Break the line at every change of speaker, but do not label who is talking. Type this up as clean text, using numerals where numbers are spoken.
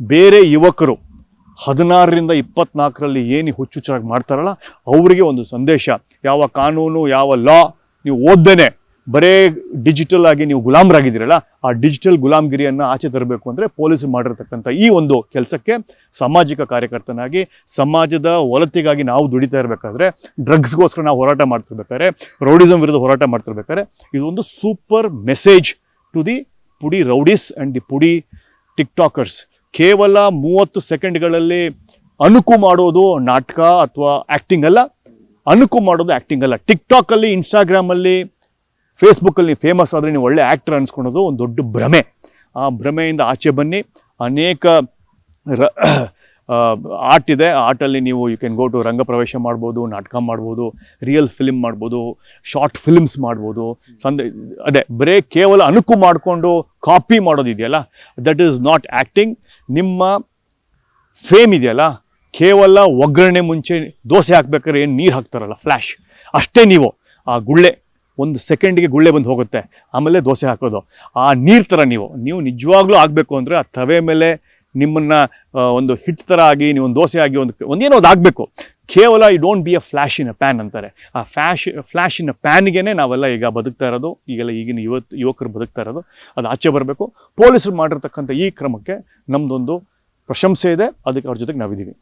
ಬೇರೆ ಯುವಕರು 16ರಿಂದ 24ರಲ್ಲಿ ಏನು ಹುಚ್ಚುಚ್ಚಾಗಿ ಮಾಡ್ತಾರಲ್ಲ ಅವರಿಗೆ ಒಂದು ಸಂದೇಶ. ಯಾವ ಕಾನೂನು, ಯಾವ ಲಾ ನೀವು ಓದ್ದೇನೆ ಬರೇ ಡಿಜಿಟಲ್ ಆಗಿ ನೀವು ಗುಲಾಮರಾಗಿದ್ದೀರಲ್ಲ, ಆ ಡಿಜಿಟಲ್ ಗುಲಾಮ್ಗಿರಿಯನ್ನು ಆಚೆ ತರಬೇಕು ಅಂದರೆ ಪೊಲೀಸರು ಮಾಡಿರ್ತಕ್ಕಂಥ ಈ ಒಂದು ಕೆಲಸಕ್ಕೆ ಸಾಮಾಜಿಕ ಕಾರ್ಯಕರ್ತನಾಗಿ ಸಮಾಜದ ಒಲತಿಗಾಗಿ ನಾವು ದುಡಿತಾ ಇರಬೇಕಾದ್ರೆ, ಡ್ರಗ್ಸ್ಗೋಸ್ಕರ ನಾವು ಹೋರಾಟ ಮಾಡ್ತಿರ್ಬೇಕಾದ್ರೆ, ರೌಡಿಸಮ್ ವಿರುದ್ಧ ಹೋರಾಟ ಮಾಡ್ತಿರ್ಬೇಕಾದ್ರೆ ಇದೊಂದು ಸೂಪರ್ ಮೆಸೇಜ್ ಟು ದಿ ಪುಡಿ ರೌಡೀಸ್ ಆ್ಯಂಡ್ ದಿ ಪುಡಿ ಟಿಕ್ಟಾಕರ್ಸ್. ಕೇವಲ 30 ಸೆಕೆಂಡ್ಗಳಲ್ಲಿ ಅನುಕು ಮಾಡೋದು ನಾಟಕ ಅಥವಾ ಆ್ಯಕ್ಟಿಂಗ್ ಅಲ್ಲ, ಅನುಕು ಮಾಡೋದು ಆ್ಯಕ್ಟಿಂಗ್ ಅಲ್ಲ. ಟಿಕ್ಟಾಕಲ್ಲಿ, ಇನ್ಸ್ಟಾಗ್ರಾಮಲ್ಲಿ, ಫೇಸ್ಬುಕ್ಕಲ್ಲಿ ಫೇಮಸ್ ಆದರೆ ನೀವು ಒಳ್ಳೆ ಆ್ಯಕ್ಟರ್ ಅನ್ಸ್ಕೊಳೋದು ಒಂದು ದೊಡ್ಡ ಭ್ರಮೆ. ಆ ಭ್ರಮೆಯಿಂದ ಆಚೆ ಬನ್ನಿ. ಅನೇಕ ಆರ್ಟ್ ಇದೆ, ಆರ್ಟಲ್ಲಿ ನೀವು ಯು ಕ್ಯಾನ್ ಗೋ ಟು ರಂಗಪ್ರವೇಶ ಮಾಡ್ಬೋದು, ನಾಟಕ ಮಾಡ್ಬೋದು, ರಿಯಲ್ ಫಿಲ್ಮ್ ಮಾಡ್ಬೋದು, ಶಾರ್ಟ್ ಫಿಲ್ಮ್ಸ್ ಮಾಡ್ಬೋದು. ಅದೇ ಬರೇ ಕೇವಲ ಅನುಕು ಮಾಡಿಕೊಂಡು ಕಾಪಿ ಮಾಡೋದಿದೆಯಲ್ಲ, ದಟ್ ಈಸ್ ನಾಟ್ ಆ್ಯಕ್ಟಿಂಗ್. ನಿಮ್ಮ ಫೇಮ್ ಇದೆಯಲ್ಲ, ಕೇವಲ ಒಗ್ಗರಣೆ ಮುಂಚೆ ದೋಸೆ ಹಾಕ್ಬೇಕಾದ್ರೆ ಏನು ನೀರು ಹಾಕ್ತಾರಲ್ಲ ಫ್ಲ್ಯಾಶ್, ಅಷ್ಟೇ ನೀವು. ಆ ಗುಳ್ಳೆ 1 ಸೆಕೆಂಡಿಗೆ ಗುಳ್ಳೆ ಬಂದು ಹೋಗುತ್ತೆ, ಆಮೇಲೆ ದೋಸೆ ಹಾಕೋದು. ಆ ನೀರು ಥರ ನೀವು ನಿಜವಾಗ್ಲೂ ಆಗಬೇಕು ಅಂದರೆ ಆ ತವೆ ಮೇಲೆ ನಿಮ್ಮನ್ನು ಒಂದು ಹಿಟ್ ಥರ ಆಗಿ, ನೀವು ಒಂದು ದೋಸೆ ಆಗಿ ಒಂದೇನೋ ಅದು ಆಗಬೇಕು. ಕೇವಲ you don't be a flash in a pan ಅಂತಾರೆ. ಆ ಫ್ಲ್ಯಾಶ್ ಇನ್ ಅ ಪ್ಯಾನ್ಗೆ ನಾವೆಲ್ಲ ಈಗ ಬದುಕ್ತಾ ಇರೋದು, ಈಗಿನ ಯುವಕರು ಬದುಕ್ತಾ ಇರೋದು. ಅದು ಆಚೆ ಬರಬೇಕು. ಪೊಲೀಸರು ಮಾಡಿರ್ತಕ್ಕಂಥ ಈ ಕ್ರಮಕ್ಕೆ ನಮ್ಮದೊಂದು ಪ್ರಶಂಸೆ ಇದೆ, ಅದಕ್ಕೆ ಅವ್ರ ಜೊತೆಗೆ ನಾವಿದ್ದೀವಿ.